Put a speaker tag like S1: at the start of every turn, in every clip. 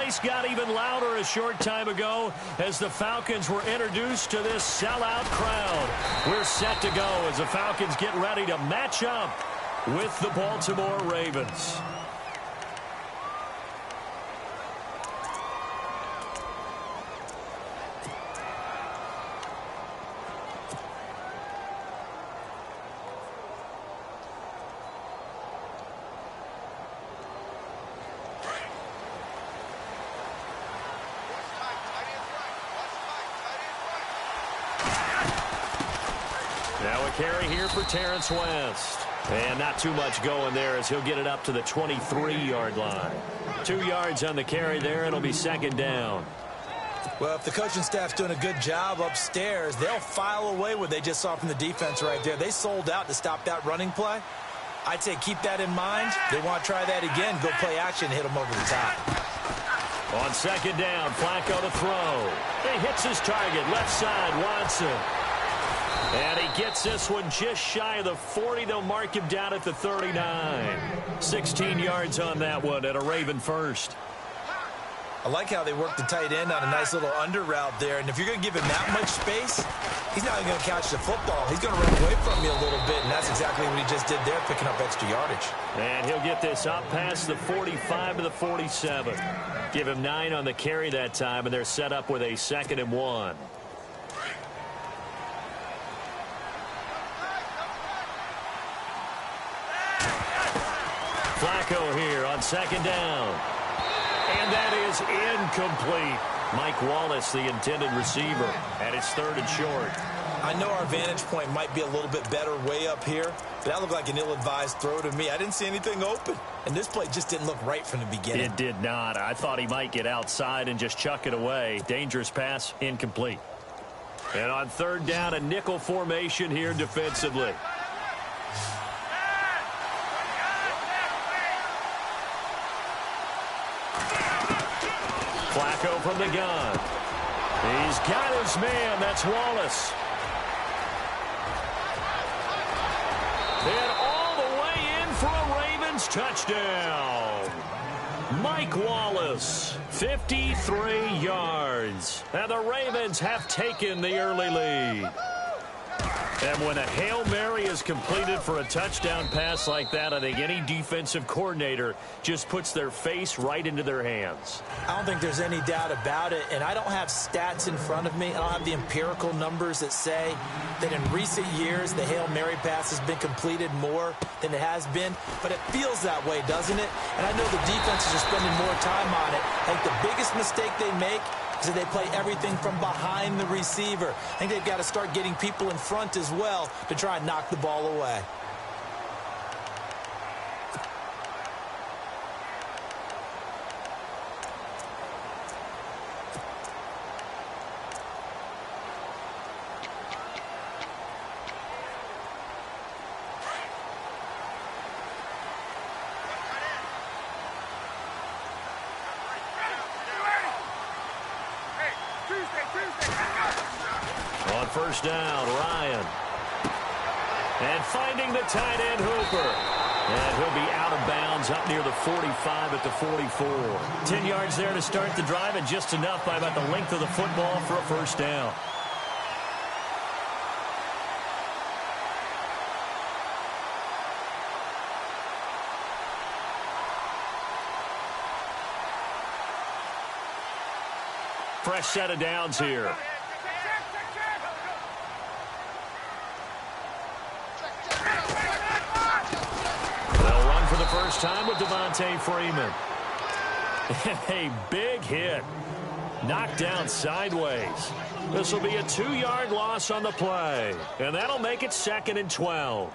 S1: place got even louder a short time ago as the Falcons were introduced to this sellout crowd. We're set to go as the Falcons get ready to match up with the Baltimore Ravens. Now a carry here for Terrence West. And not too much going there as he'll get it up to the 23-yard line. 2 yards on the carry there. It'll be second down.
S2: Well, if the coaching staff's doing a good job upstairs, they'll file away what they just saw from the defense right there. They sold out to stop that running play. I'd say keep that in mind. They want to try that again. Go play action, hit them over the top.
S1: On second down, Flacco to throw. He hits his target, left side, Watson. And he gets this one just shy of the 40. They'll mark him down at the 39. 16 yards on that one and a Raven first.
S2: I like how they work the tight end on a nice little under route there. And if you're going to give him that much space, he's not even going to catch the football. He's going to run away from you a little bit, and that's exactly what he just did there, picking up extra yardage.
S1: And he'll get this up past the 45 to the 47. Give him 9 on the carry that time, and they're set up with a 2nd and 1. Flacco here on second down. And that is incomplete. Mike Wallace, the intended receiver, and it's 3rd and short.
S2: I know our vantage point might be a little bit better way up here, but that looked like an ill-advised throw to me. I didn't see anything open, and this play just didn't look right from the beginning.
S1: It did not. I thought he might get outside and just chuck it away. Dangerous pass, incomplete. And on 3rd down, a nickel formation here defensively. Flacco from the gun. He's got his man. That's Wallace. And all the way in for a Ravens touchdown. Mike Wallace, 53 yards. And the Ravens have taken the early lead. And when a Hail Mary is completed for a touchdown pass like that, I think any defensive coordinator just puts their face right into their hands.
S2: I don't think there's any doubt about it, and I don't have stats in front of me. I don't have the empirical numbers that say that in recent years the Hail Mary pass has been completed more than it has been, but it feels that way, doesn't it? And I know the defenses are spending more time on it. I think the biggest mistake they make is that they play everything from behind the receiver. I think they've got to start getting people in front as well to try and knock the ball away.
S1: On 1st down, Ryan. And finding the tight end, Hooper. And he'll be out of bounds up near the 45 at the 44. 10 yards there to start the drive, and just enough by about the length of the football for a 1st down. Fresh set of downs here. They'll run for the first time with Devontae Freeman. A big hit. Knocked down sideways. This will be a 2-yard loss on the play. And that'll make it 2nd and 12.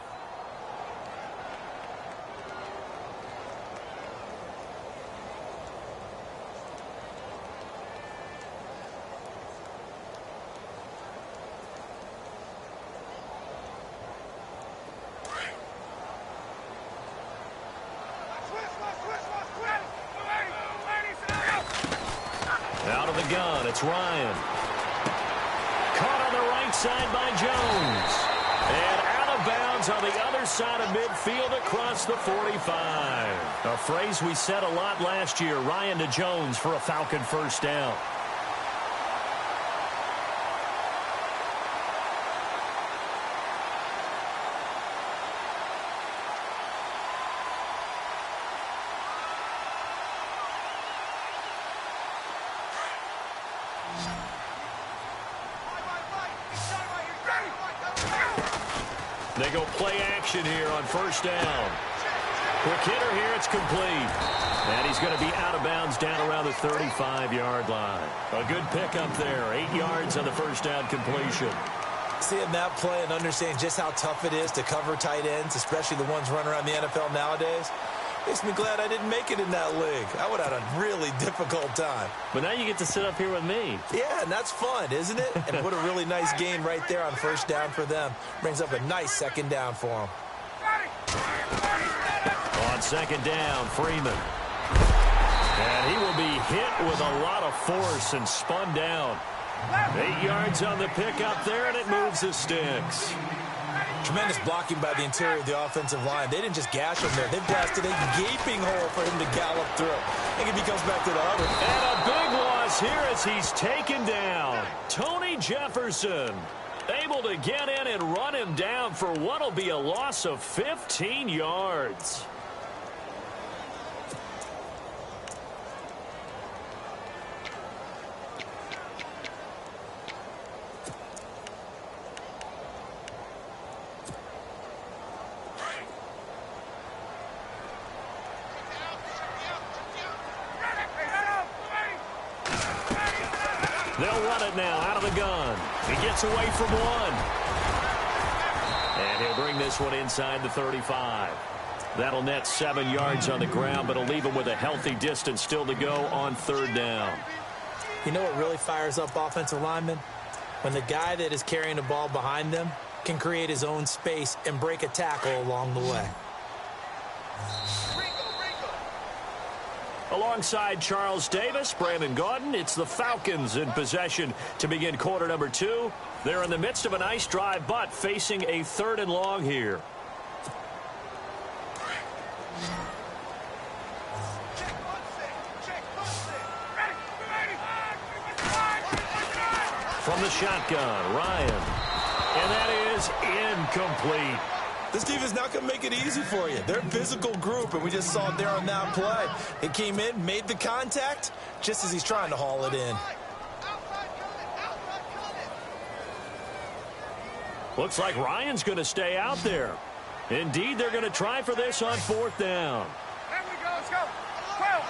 S1: Out of the gun, it's Ryan. Caught on the right side by Jones. And out of of bounds on the other side of midfield across the 45. A phrase we said a lot last year. Ryan to Jones for a Falcon first down. They go play action here on first down. Quick hitter here, it's complete. And he's going to be out of bounds down around the 35-yard line. A good pickup there, 8 yards on the first down completion.
S2: Seeing that play and understanding just how tough it is to cover tight ends, especially the ones running around the NFL nowadays, makes me glad I didn't make it in that league. I would have had a really difficult time.
S1: But now you get to sit up here with me.
S2: Yeah, and that's fun, isn't it? And what a really nice game right there on first down for them. Brings up a nice second down for them.
S1: On second down, Freeman. And he will be hit with a lot of force and spun down. 8 yards on the pickup there, and it moves the sticks.
S2: Tremendous blocking by the interior of the offensive line. They didn't just gash him there. They blasted a gaping hole for him to gallop through. I think if he comes back to the other.
S1: And a big loss here as he's taken down. Tony Jefferson able to get in and run him down for what will be a loss of 15 yards. They'll run it now out of the gun. He gets away from one. And he'll bring this one inside the 35. That'll net 7 yards on the ground, but it'll leave him with a healthy distance still to go on third down.
S2: You know what really fires up offensive linemen? When the guy that is carrying the ball behind them can create his own space and break a tackle along the way.
S1: Alongside Charles Davis, Brandon Gaudin, it's the Falcons in possession to begin quarter number 2. They're in the midst of a nice drive, but facing a 3rd and long here. From the shotgun, Ryan. And that is incomplete.
S2: This team is not going to make it easy for you. They're a physical group, and we just saw it there on that play. He came in, made the contact, just as he's trying to haul it in.
S1: Looks like Ryan's going to stay out there. Indeed, they're going to try for this on 4th down.
S3: There we go, let's go. 12.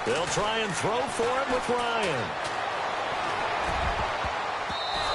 S1: They'll try and throw for it with Ryan.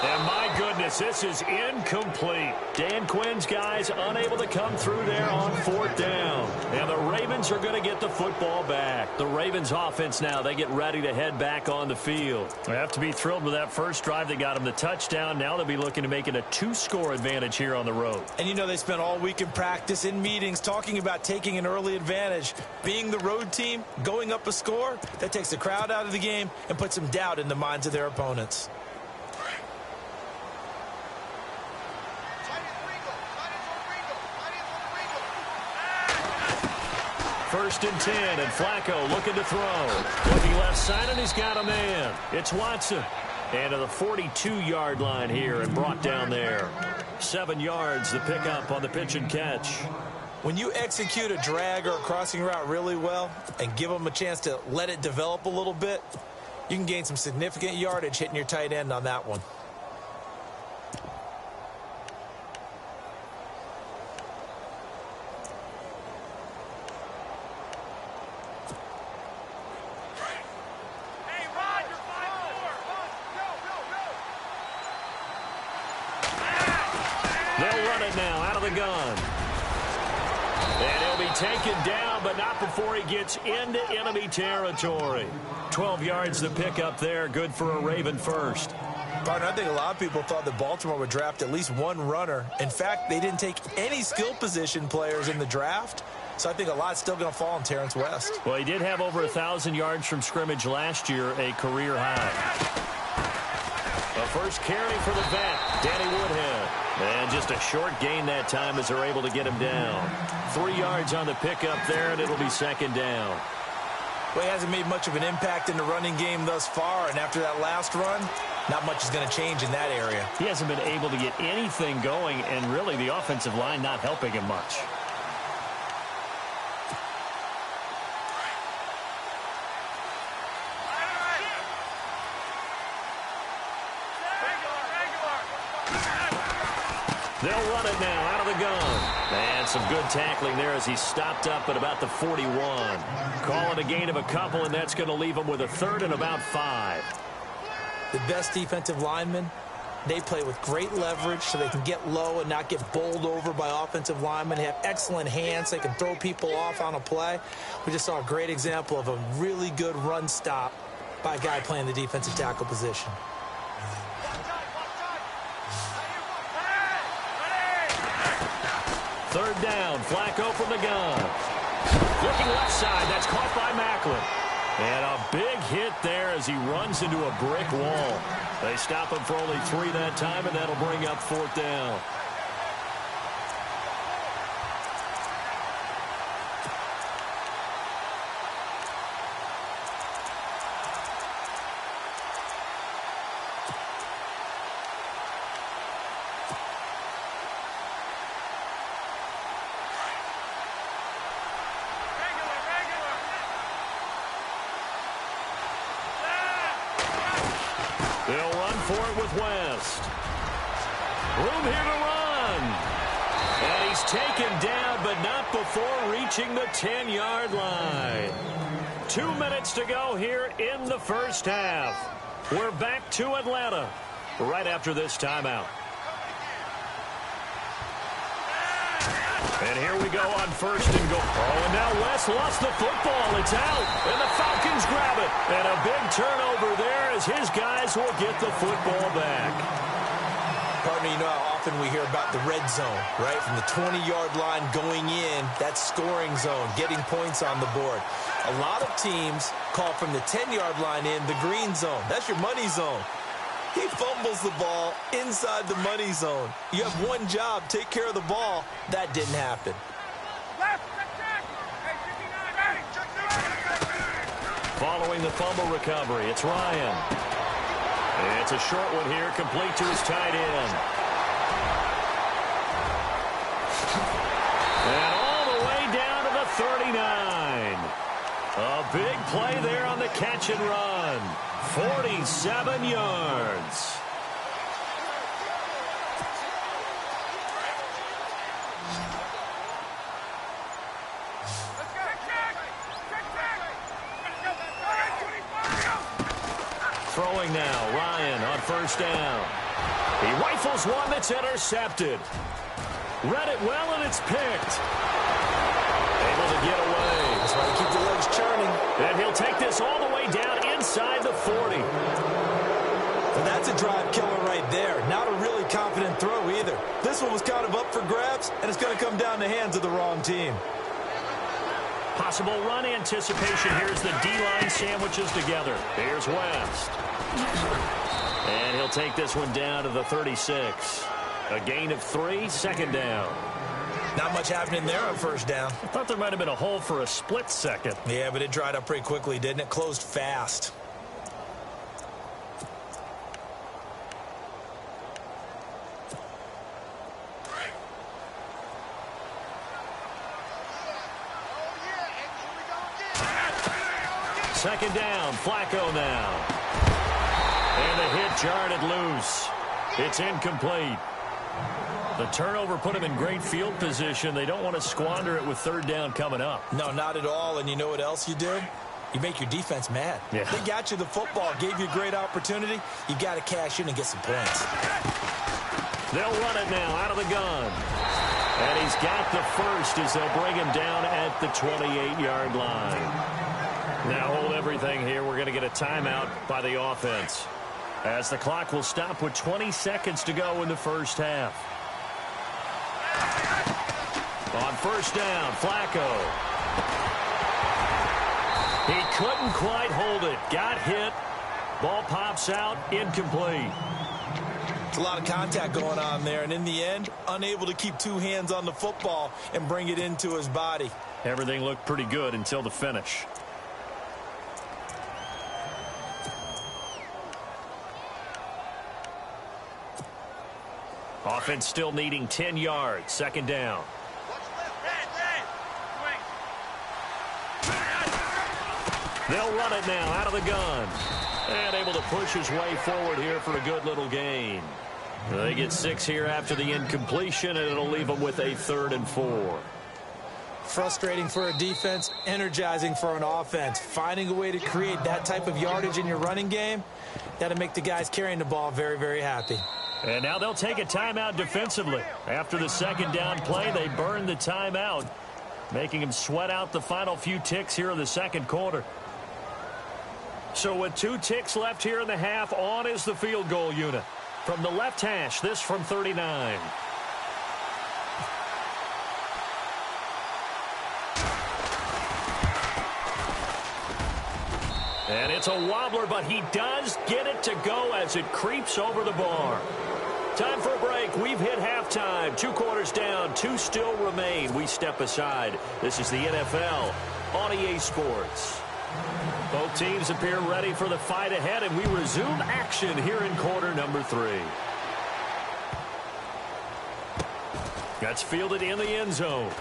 S1: And my goodness, this is incomplete. Dan Quinn's guys unable to come through there on 4th down. And the Ravens are going to get the football back. The Ravens offense now, they get ready to head back on the field. They have to be thrilled with that first drive that got them the touchdown. Now they'll be looking to make it a 2-score advantage here on the road.
S2: And you know they spent all week in practice, in meetings, talking about taking an early advantage. Being the road team, going up a score, that takes the crowd out of the game and puts some doubt in the minds of their opponents.
S1: First and 10, and Flacco looking to throw. Looking left side, and he's got a man. It's Watson. And to the 42-yard line here and brought down there. 7 yards, the pickup on the pitch and catch.
S2: When you execute a drag or a crossing route really well and give them a chance to let it develop a little bit, you can gain some significant yardage hitting your tight end on that one.
S1: They'll run it now out of the gun. And he'll be taken down, but not before he gets into enemy territory. 12 yards to pick up there. Good for a Raven first.
S2: Partner, I think a lot of people thought that Baltimore would draft at least one runner. In fact, they didn't take any skill position players in the draft. So I think a lot's still going to fall on Terrence West.
S1: Well, he did have over 1,000 yards from scrimmage last year, a career high. A first carry for the vet, Danny Woodhead. And just a short gain that time as they're able to get him down. 3 yards on the pickup there, and it'll be second down.
S2: Well, he hasn't made much of an impact in the running game thus far, and after that last run, not much is going to change in that area.
S1: He hasn't been able to get anything going, and really the offensive line not helping him much. They'll run it now out of the gun. And some good tackling there as he stopped up at about the 41. Call it a gain of a couple, and that's going to leave him with a third and about 5.
S2: The best defensive linemen, they play with great leverage so they can get low and not get bowled over by offensive linemen. They have excellent hands. They can throw people off on a play. We just saw a great example of a really good run stop by a guy playing the defensive tackle position.
S1: Third down, Flacco from the gun. Looking left side, that's caught by Macklin. And a big hit there as he runs into a brick wall. They stop him for only 3 that time, and that'll bring up 4th down. They'll run for it with West. Room here to run. And he's taken down, but not before reaching the 10-yard line. 2 minutes to go here in the first half. We're back to Atlanta right after this timeout. And here we go on 1st and goal. Oh, and now West lost the football. It's out. And the Falcons grab it. And a big turnover there as his guys will get the football back.
S2: Partner, you know how often we hear about the red zone, right? From the 20-yard line going in, that scoring zone, getting points on the board. A lot of teams call from the 10-yard line in the green zone. That's your money zone. He fumbles the ball inside the money zone. You have one job, take care of the ball. That didn't happen.
S1: Following the fumble recovery, it's Ryan. It's a short one here, complete to his tight end. And all the way down to the 39. A big play there on the catch and run. 47 yards. Throwing now, Ryan on 1st down. He rifles one that's intercepted. Read it well, and it's picked. Able to get away.
S2: That's why you keep the legs churning.
S1: And he'll take this all the way down inside the 40.
S2: Well, that's a drive killer right there. Not a really confident throw either. This one was kind of up for grabs, and it's going to come down the hands of the wrong team.
S1: Possible run anticipation. Here's the D-line sandwiches together. Here's West. And he'll take this one down to the 36. A gain of 3, 2nd down.
S2: Not much happening there on 1st down.
S1: I thought there might have been a hole for a split second.
S2: Yeah, but it dried up pretty quickly, didn't it? Closed fast.
S1: Second down, Flacco now. And the hit jarred it loose. It's incomplete. The turnover put him in great field position. They don't want to squander it with 3rd down coming up.
S2: No, not at all. And you know what else you did? You make your defense mad.
S1: Yeah.
S2: They got you the football, gave you a great opportunity. You got to cash in and get some points.
S1: They'll run it now out of the gun. And he's got the first as they'll bring him down at the 28-yard line. Now hold everything here. We're going to get a timeout by the offense, as the clock will stop with 20 seconds to go in the first half. On 1st down, Flacco. He couldn't quite hold it. Got hit, Ball pops out, incomplete.
S2: It's a lot of contact going on there, and in the end, unable to keep two hands on the football and bring it into his body.
S1: Everything looked pretty good until the finish. Offense still needing 10 yards. Second down. They'll run it now out of the gun. And able to push his way forward here for a good little gain. They get 6 here after the incompletion, and it'll leave them with a 3rd and 4.
S2: Frustrating for a defense, energizing for an offense. Finding a way to create that type of yardage in your running game, that'll make the guys carrying the ball very, very happy.
S1: And now they'll take a timeout defensively. After the second down play, they burn the timeout, making them sweat out the final few ticks here in the second quarter. So with 2 ticks left here in the half, on is the field goal unit. From the left hash, this from 39. And it's a wobbler, but he does get it to go as it creeps over the bar. Time for a break. We've hit halftime. 2 quarters down, 2 still remain. We step aside. This is the NFL on EA Sports. Both teams appear ready for the fight ahead, and we resume action here in quarter number 3. That's fielded in the end zone.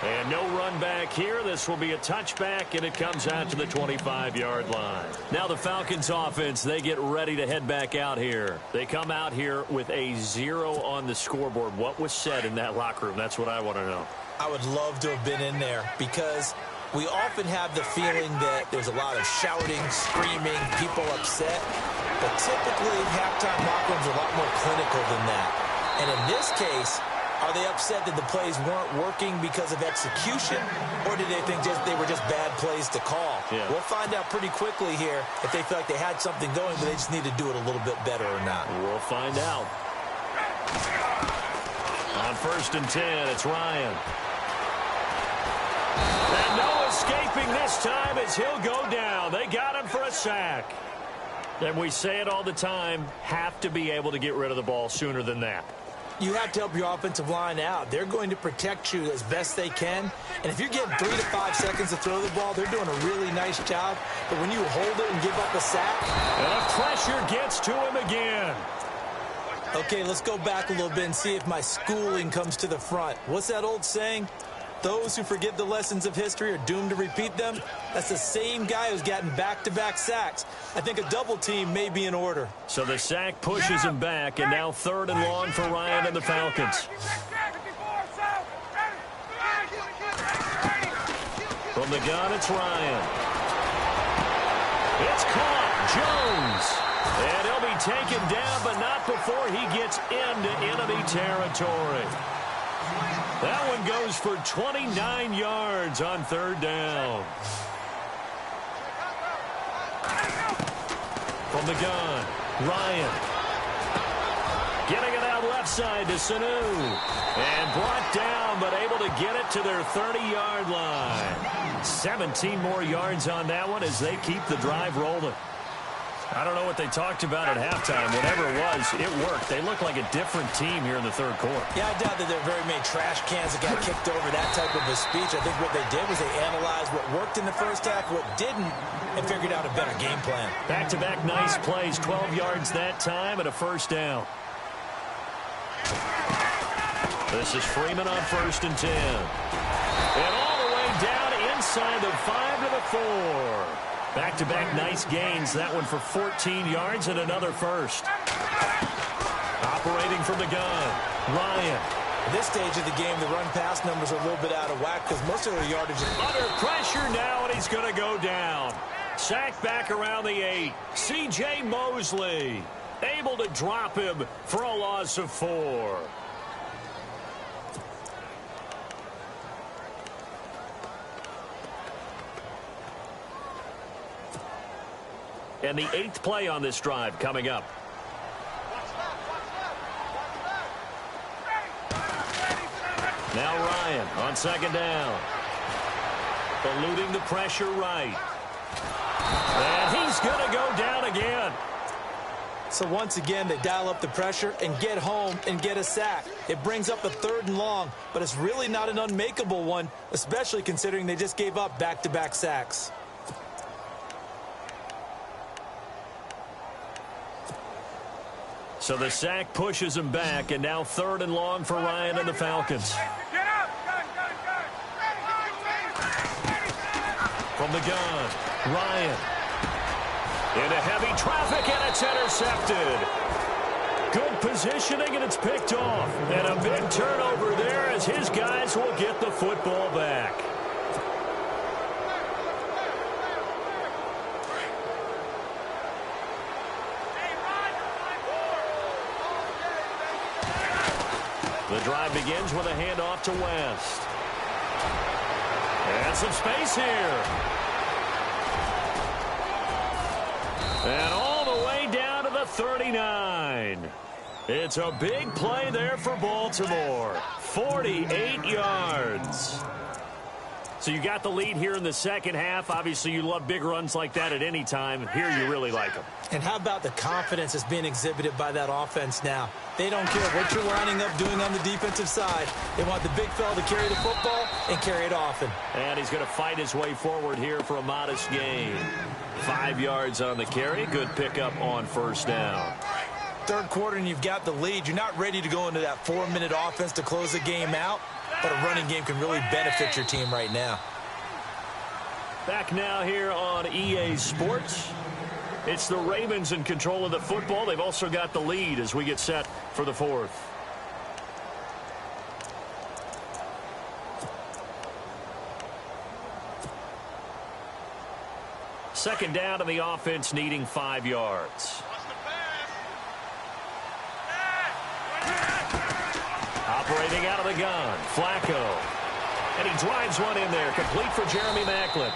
S1: And no run back here. This will be a touchback, and it comes out to the 25-yard line. Now the Falcons offense, they get ready to head back out here. They come out here with a 0 on the scoreboard. What was said in that locker room? That's what I want to know. I would love to have been in there because we often have the feeling that there's a lot of shouting, screaming, people upset. But typically, halftime locker rooms are a lot more clinical than that. And in this case, are they upset that the plays weren't working because of execution, or did they think they were just bad plays to call? Yeah. We'll find out pretty quickly here if they feel like they had something going, but they just need to do it a little bit better or not. We'll find out. On 1st and 10, it's Ryan. And no escaping this time as he'll go down. They got him for a sack. And we say it all the time, have to be able to get rid of the ball sooner than that. You have to help your offensive line out. They're going to protect you as best they can. And if you're getting 3 to 5 seconds to throw the ball, they're doing a really nice job. But when you hold it and give up a sack, and the pressure gets to him again. Okay, let's go back a little bit and see if my schooling comes to the front. What's that old saying? Those who forget the lessons of history are doomed to repeat them. That's the same guy who's gotten back-to-back sacks. I think a double team may be in order. So the sack pushes him back, and now 3rd and long for Ryan and the Falcons. From the gun, it's Ryan. It's caught. Jones. And he'll be taken down, but not before he gets into enemy territory. That one goes for 29 yards on 3rd down. From the gun, Ryan. Getting it out left side to Sanu. And brought down, but able to get it to their 30-yard line. 17 more yards on that one as they keep the drive rolling. I don't know what they talked about at halftime. Whatever it was, it worked. They look like a different team here in the 3rd quarter. Yeah, I doubt that there are very many trash cans that got kicked over that type of a speech. I think what they did was they analyzed what worked in the first half, what didn't, and figured out a better game plan. Back-to-back nice plays, 12 yards that time, and a 1st down. This is Freeman on 1st and 10. And all the way down inside the 5 to the 4. Back-to-back nice gains. That one for 14 yards and another 1st. Operating from the gun, Ryan. At this stage of the game, the run-pass numbers are a little bit out of whack because most of their yardage is under pressure now, and he's going to go down. Sacked back around the 8. C.J. Mosley able to drop him for a loss of 4. And the 8th play on this drive coming up. Now Ryan on 2nd down. Eluding the pressure right. And he's he's going to go down again.
S2: So once again, they dial up the pressure and get home and get a sack. It brings up a 3rd and long, but it's really not an unmakeable one, especially considering they just gave up back-to-back sacks.
S1: So the sack pushes him back, and now 3rd and long for Ryan and the Falcons. From the gun, Ryan. Into heavy traffic, and it's intercepted. Good positioning, and it's picked off. And a big turnover there as his guys will get the football back. The drive begins with a handoff to West. And some space here. And all the way down to the 39. It's a big play there for Baltimore. 48 yards. So you got the lead here in the second half. Obviously, you love big runs like that at any time. Here you really like them.
S2: And how about the confidence that's being exhibited by that offense now? They don't care what you're lining up doing on the defensive side. They want the big fella to carry the football and carry it often.
S1: And he's going to fight his way forward here for a modest gain. 5 yards on the carry. Good pickup on 1st down.
S2: 3rd quarter and you've got the lead. You're not ready to go into that 4-minute offense to close the game out, but a running game can really benefit your team right now.
S1: Back now here on EA Sports. It's the Ravens in control of the football. They've also got the lead as we get set for the 4th. Second down to the offense needing 5 yards. Operating out of the gun, Flacco. And he drives one in there, complete for Jeremy Maclin.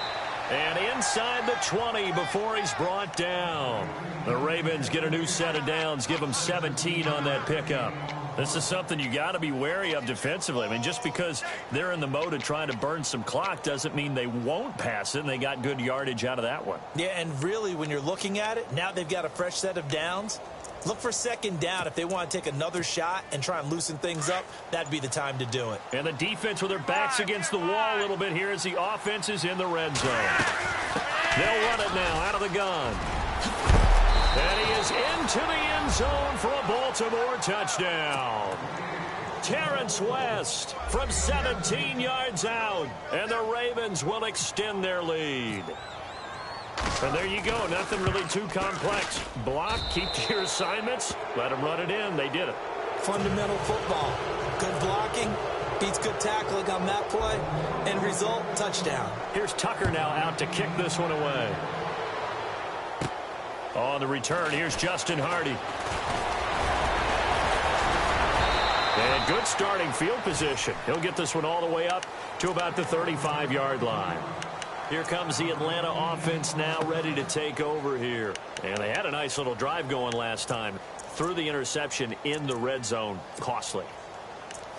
S1: And inside the 20 before he's brought down. The Ravens get a new set of downs, give them 17 on that pickup. This is something you got to be wary of defensively. I mean, just because they're in the mode of trying to burn some clock doesn't mean they won't pass it, and they got good yardage out of that one.
S2: Yeah, and really, when you're looking at it, now they've got a fresh set of downs. Look for 2nd down. If they want to take another shot and try and loosen things up, that'd be the time to do it.
S1: And the defense with their backs against the wall a little bit here as the offense is in the red zone. They'll run it now out of the gun. And he is into the end zone for a Baltimore touchdown. Terrence West from 17 yards out. And the Ravens will extend their lead. And there you go. Nothing really too complex. Block, keep to your assignments, let them run it in. They did it.
S2: Fundamental football. Good blocking beats good tackling on that play. End result, touchdown.
S1: Here's Tucker now out to kick this one away. On the return, here's Justin Hardy. And good starting field position. He'll get this one all the way up to about the 35-yard line. Here comes the Atlanta offense now ready to take over here. And they had a nice little drive going last time. Threw the interception in the red zone. Costly.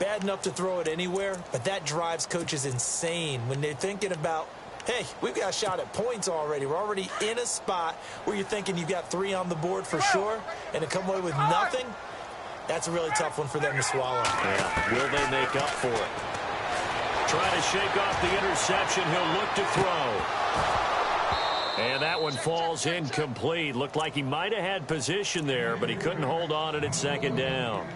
S2: Bad enough to throw it anywhere, but that drives coaches insane when they're thinking about, hey, we've got a shot at points already. We're already in a spot where you're thinking you've got 3 on the board for sure, and to come away with nothing, that's a really tough one for them to swallow.
S1: Yeah, will they make up for it? Trying to shake off the interception. He'll look to throw. And that one falls incomplete. Looked like he might have had position there, but he couldn't hold on at 2nd down.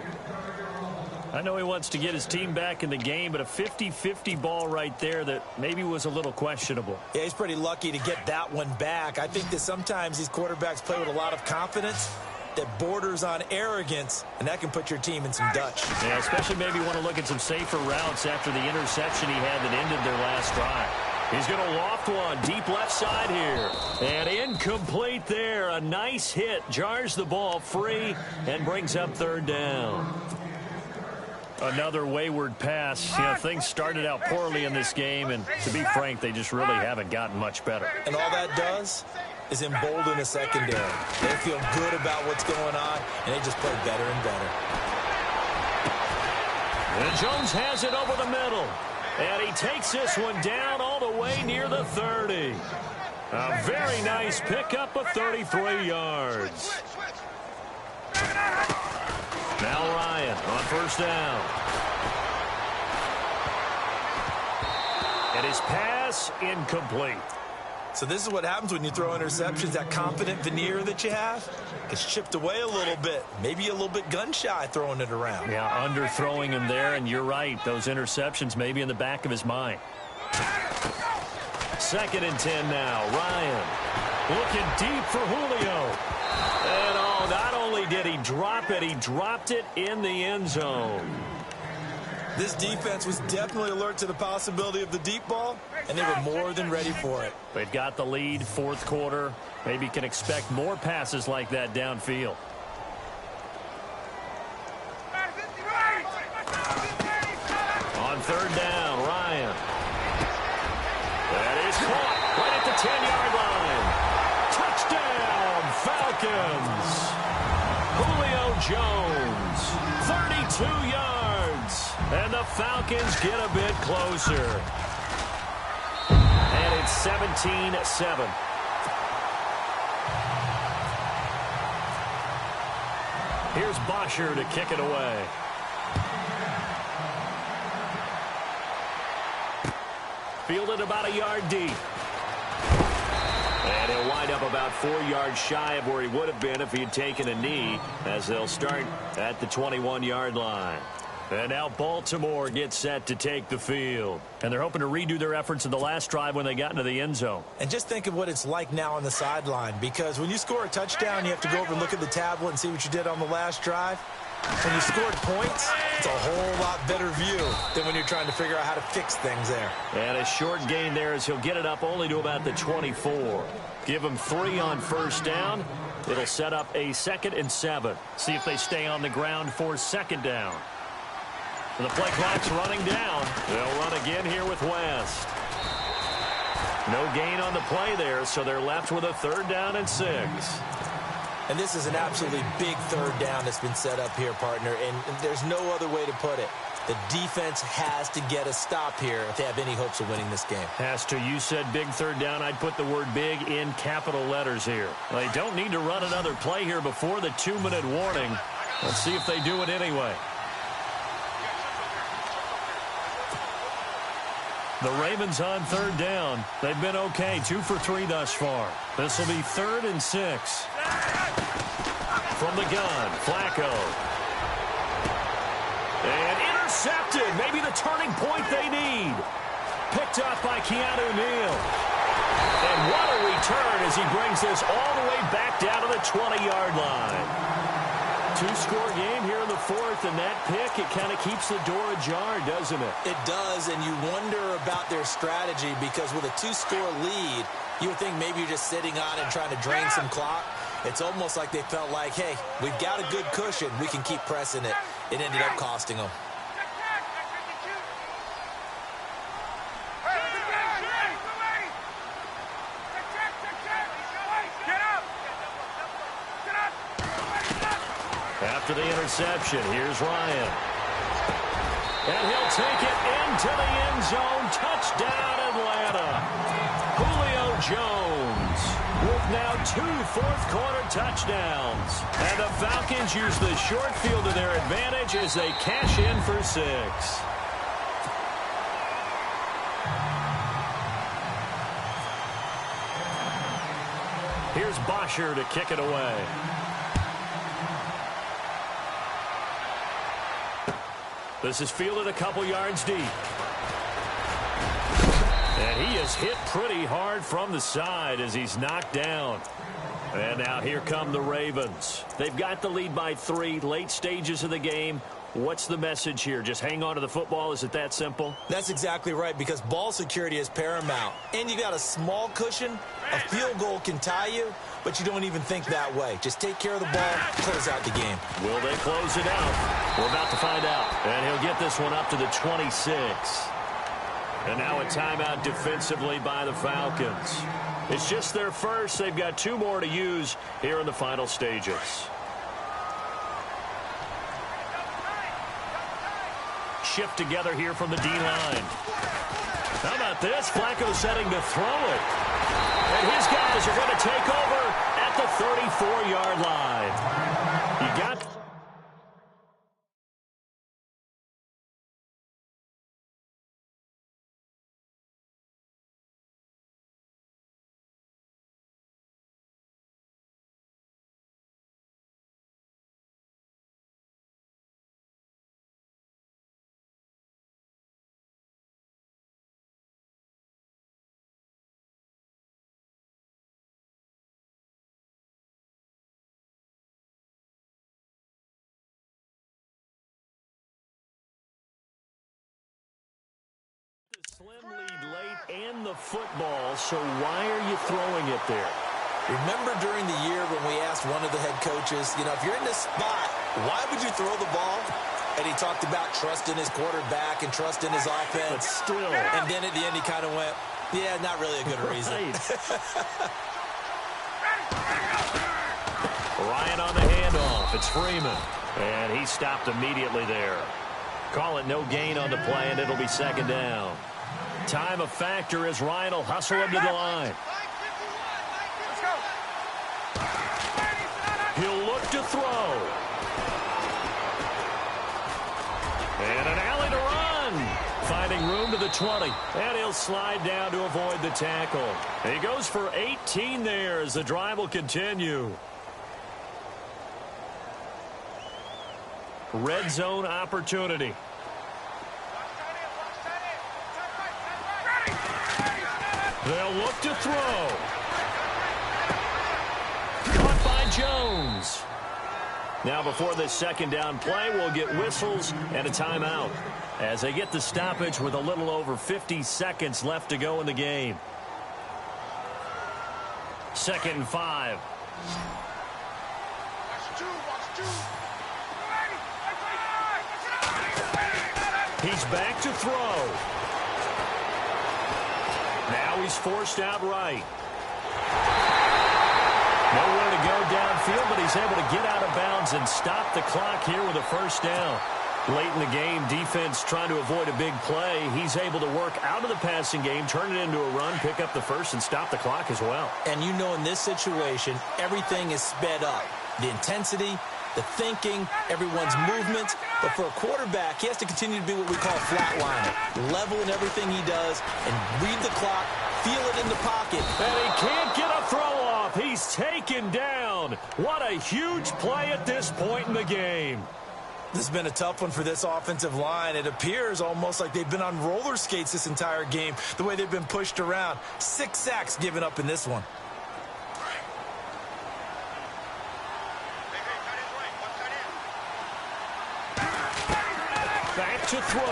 S1: I know he wants to get his team back in the game, but a 50-50 ball right there that maybe was a little questionable.
S2: Yeah, he's pretty lucky to get that one back. I think that sometimes these quarterbacks play with a lot of confidence that borders on arrogance, and that can put your team in some Dutch.
S1: Yeah, especially maybe want to look at some safer routes after the interception he had that ended their last drive. He's going to loft one deep left side here. And incomplete there. A nice hit. Jars the ball free and brings up 3rd down. Another wayward pass. You know, things started out poorly in this game, and to be frank, they just really haven't gotten much better.
S2: And all that does is embolden a secondary. They feel good about what's going on, and they just play better and better.
S1: And Jones has it over the middle. And he takes this one down all the way near the 30. A very nice pickup of 33 yards. Now Ryan on first down. And his pass incomplete.
S2: So this is what happens when you throw interceptions. That confident veneer that you have gets chipped away a little bit. Maybe a little bit gun-shy throwing it around.
S1: Yeah, underthrowing him there, and you're right. Those interceptions may be in the back of his mind. 2nd and 10 now. Ryan looking deep for Julio. And not only did he drop it, he dropped it in the end zone.
S2: This defense was definitely alert to the possibility of the deep ball, and they were more than ready for it.
S1: They've got the lead, 4th quarter. Maybe can expect more passes like that downfield. On 3rd down, Ryan. That is caught right at the 10-yard line. Touchdown, Falcons. Julio Jones, 32 yards. And the Falcons get a bit closer. And it's 17-7. Here's Bosher to kick it away. Fielded about a yard deep. And he'll wind up about 4 yards shy of where he would have been if he had taken a knee, as they'll start at the 21-yard line. And now Baltimore gets set to take the field. And they're hoping to redo their efforts in the last drive when they got into the end zone.
S2: And just think of what it's like now on the sideline, because when you score a touchdown, you have to go over and look at the tablet and see what you did on the last drive. When you scored points, it's a whole lot better view than when you're trying to figure out how to fix things there.
S1: And a short gain there as he'll get it up only to about the 24. Give him 3 on first down. It'll set up a 2nd and 7. See if they stay on the ground for 2nd down. The play clock's running down. They'll run again here with West. No gain on the play there, so they're left with a 3rd down and 6.
S2: And this is an absolutely big 3rd down that's been set up here, partner, and there's no other way to put it. The defense has to get a stop here if they have any hopes of winning this game.
S1: Has to. You said big 3rd down. I'd put the word big in capital letters here. They don't need to run another play here before the 2-minute warning. Let's see if they do it anyway. The Ravens on 3rd down. They've been okay, 2 for 3 thus far. This will be 3rd and 6. From the gun, Flacco. And intercepted. Maybe the turning point they need. Picked up by Keanu Neal. And what a return as he brings this all the way back down to the 20-yard line. 2-score game here in the 4th, and that pick, it kind of keeps the door ajar, doesn't it?
S2: It does, and you wonder about their strategy, because with a 2-score lead, you would think maybe you're just sitting on it and trying to drain some clock. It's almost like they felt like, hey, we've got a good cushion. We can keep pressing it. It ended up costing them.
S1: After the interception, here's Ryan. And he'll take it into the end zone. Touchdown, Atlanta. Julio Jones with now 2 fourth-quarter touchdowns. And the Falcons use the short field to their advantage as they cash in for 6. Here's Bosher to kick it away. This is fielded a couple yards deep. And he is hit pretty hard from the side as he's knocked down. And now here come the Ravens. They've got the lead by 3, late stages of the game. What's the message here? Just hang on to the football? Is it that simple?
S2: That's exactly right, because ball security is paramount. And you got a small cushion. A field goal can tie you, but you don't even think that way. Just take care of the ball, close out the game.
S1: Will they close it out? We're about to find out. And he'll get this one up to the 26. And now a timeout defensively by the Falcons. It's just their first. They've got 2 more to use here in the final stages. Shift together here from the D-line. How about this? Flacco setting to throw it. And his guys are going to take over at the 34-yard line. You got... Slim lead late and the football, so why are you throwing it there?
S2: Remember during the year when we asked one of the head coaches, if you're in this spot, why would you throw the ball? And he talked about trusting his quarterback and trusting his offense.
S1: But still.
S2: And then at the end he kind of went, yeah, not really a good reason.
S1: Ryan on the handoff. It's Freeman. And he stopped immediately there. Call it no gain on the play, and it'll be second down. Time a factor as Ryan will hustle him to the line. He'll look to throw. And an alley to run. Finding room to the 20. And he'll slide down to avoid the tackle. He goes for 18 there as the drive will continue. Red zone opportunity. They'll look to throw. Caught by Jones. Now before this second down play, we'll get whistles and a timeout as they get the stoppage with a little over 50 seconds left to go in the game. 2nd and 5. He's back to throw. Now he's forced out right. Nowhere to go downfield, but he's able to get out of bounds and stop the clock here with a first down. Late in the game, defense trying to avoid a big play. He's able to work out of the passing game, turn it into a run, pick up the first, and stop the clock as well.
S2: And you know in this situation, everything is sped up. The intensity, the thinking, everyone's movement. But for a quarterback, he has to continue to be what we call a flatliner. Level in everything he does and read the clock, feel it in the pocket.
S1: And he can't get a throw off. He's taken down. What a huge play at this point in the game.
S2: This has been a tough one for this offensive line. It appears almost like they've been on roller skates this entire game, the way they've been pushed around. 6 sacks given up in this one.
S1: Back to throw.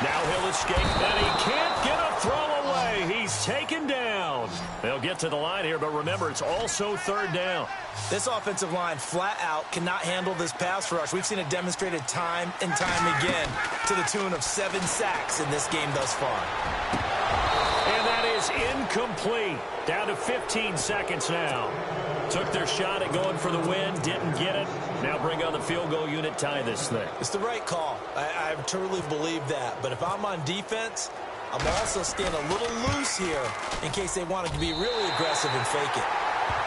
S1: Now he'll escape, and he can't get a throw away. He's taken down. They'll get to the line here, but remember, it's also 3rd down.
S2: This offensive line flat out cannot handle this pass rush. We've seen it demonstrated time and time again to the tune of 7 sacks in this game thus far.
S1: And that is incomplete. Down to 15 seconds now. Took their shot at going for the win, didn't get it. Now bring on the field goal unit, tie this thing.
S2: It's the right call. I truly believe that. But if I'm on defense, I'm also staying a little loose here in case they wanted to be really aggressive and fake it.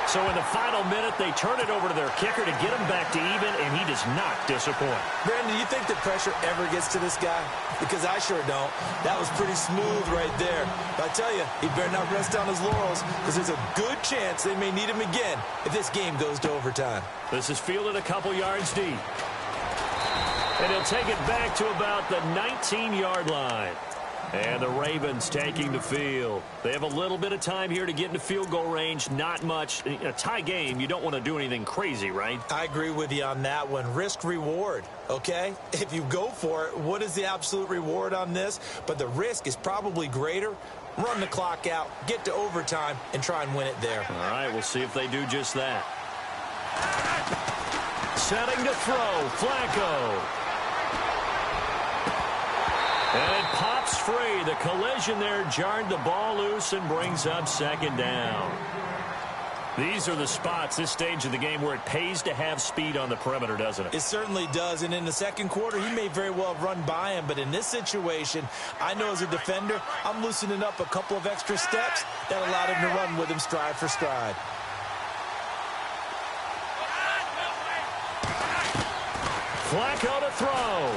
S1: So in the final minute, they turn it over to their kicker to get him back to even, and he does not disappoint.
S2: Brandon, do you think the pressure ever gets to this guy? Because I sure don't. That was pretty smooth right there. But I tell you, he better not rest on his laurels because there's a good chance they may need him again if this game goes to overtime.
S1: This is fielded a couple yards deep. And he'll take it back to about the 19-yard line. And the Ravens taking the field. They have a little bit of time here to get into field goal range. Not much. A tie game, you don't want to do anything crazy, right?
S2: I agree with you on that one. Risk-reward, okay? If you go for it, what is the absolute reward on this? But the risk is probably greater. Run the clock out, get to overtime, and try and win it there.
S1: All right, we'll see if they do just that. Setting to throw, Flacco. And it pops free. The collision there jarred the ball loose and brings up 2nd down. These are the spots, this stage of the game, where it pays to have speed on the perimeter, doesn't it?
S2: It certainly does, and in the second quarter, he may very well have run by him, but in this situation, I know as a defender, I'm loosening up a couple of extra steps that allowed him to run with him stride for stride.
S1: Flacco to throw.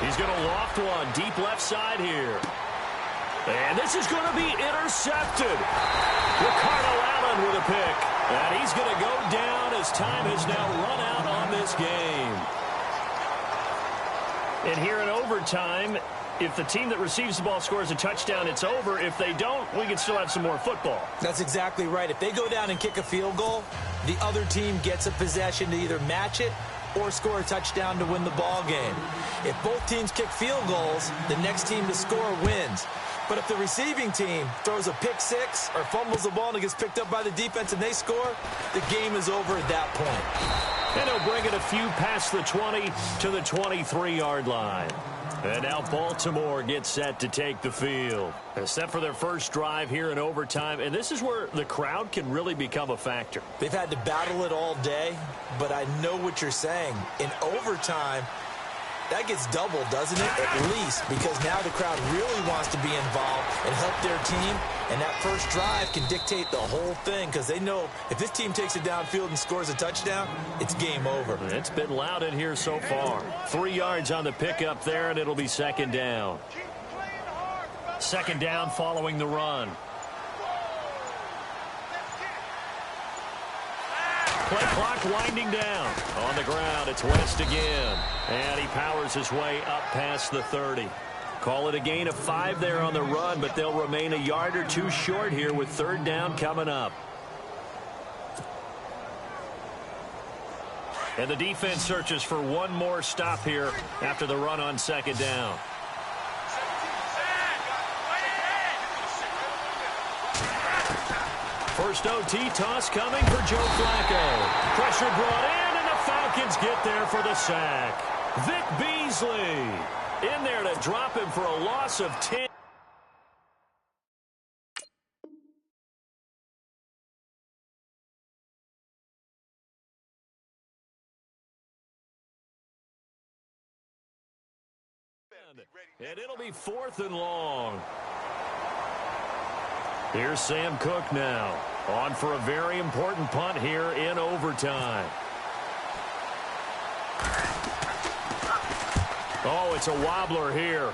S1: He's going to loft one deep left side here. And this is going to be intercepted. Ricardo Allen with a pick. And he's going to go down as time has now run out on this game. And here in overtime, if the team that receives the ball scores a touchdown, it's over. If they don't, we can still have some more football.
S2: That's exactly right. If they go down and kick a field goal, the other team gets a possession to either match it or score a touchdown to win the ball game. If both teams kick field goals, the next team to score wins. But if the receiving team throws a pick six or fumbles the ball and it gets picked up by the defense and they score, the game is over at that point.
S1: And he'll bring it a few past the 20 to the 23-yard line. And now Baltimore gets set to take the field. Set for their first drive here in overtime. And this is where the crowd can really become a factor.
S2: They've had to battle it all day, but I know what you're saying. In overtime, that gets doubled, doesn't it? At least, because now the crowd really wants to be involved and help their team. And that first drive can dictate the whole thing because they know if this team takes it downfield and scores a touchdown, it's game over.
S1: It's been loud in here so far. 3 yards on the pickup there, and it'll be second down. Second down following the run. Play clock winding down. On the ground, it's West again. And he powers his way up past the 30. Call it a gain of 5 there on the run, but they'll remain a yard or two short here with third down coming up. And the defense searches for one more stop here after the run on second down. First OT toss coming for Joe Flacco. Pressure brought in, and the Falcons get there for the sack. Vic Beasley in there to drop him for a loss of 10. And it'll be 4th and long. Here's Sam Cook now, on for a very important punt here in overtime. Oh, it's a wobbler here.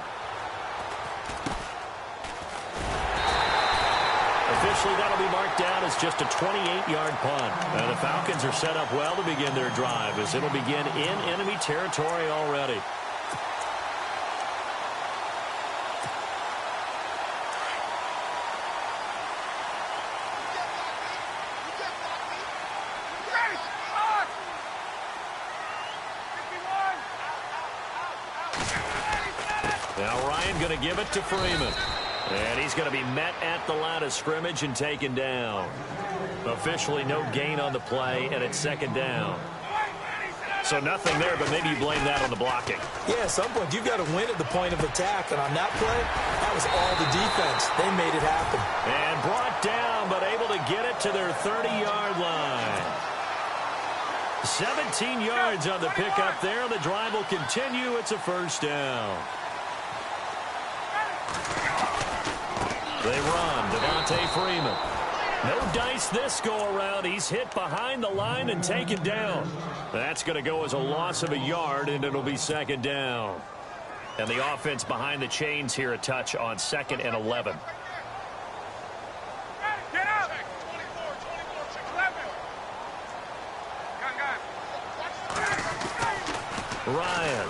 S1: Officially, that'll be marked down as just a 28-yard punt. And the Falcons are set up well to begin their drive as it'll begin in enemy territory already. Now Ryan going to give it to Freeman. And he's going to be met at the line of scrimmage and taken down. Officially no gain on the play, and it's second down. So nothing there, but maybe you blame that on the blocking.
S2: Yeah, at some point you've got to win at the point of attack. And on that play, that was all the defense. They made it happen.
S1: And brought down, but able to get it to their 30-yard line. 17 yards on the pickup there. The drive will continue. It's a first down. They run. Devontae Freeman. No dice this go-around. He's hit behind the line and taken down. That's going to go as a loss of a yard, and it'll be second down. And the offense behind the chains here a touch on 2nd and 11. Ryan.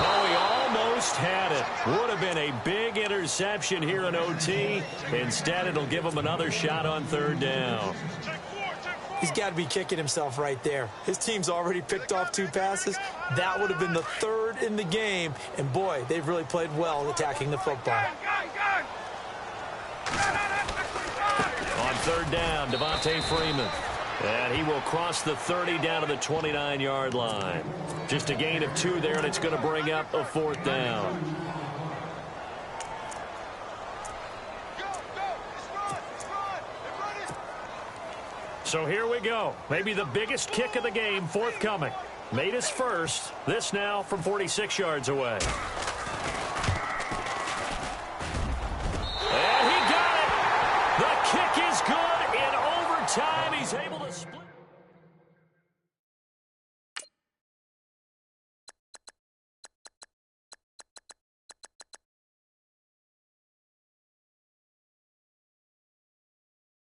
S1: Oh, he almost had it. Would have been a big interception here in OT. Instead, it'll give him another shot on third down.
S2: He's got to be kicking himself right there. His team's already picked off 2 passes. That would have been the 3rd in the game. And, boy, they've really played well attacking the football.
S1: On third down, Devontae Freeman. And he will cross the 30 down to the 29-yard line. Just a gain of 2 there, and it's going to bring up a 4th down. So here we go. Maybe the biggest kick of the game forthcoming. Made his first. This now from 46 yards away. And he got it. The kick is good. In overtime, he's able to split.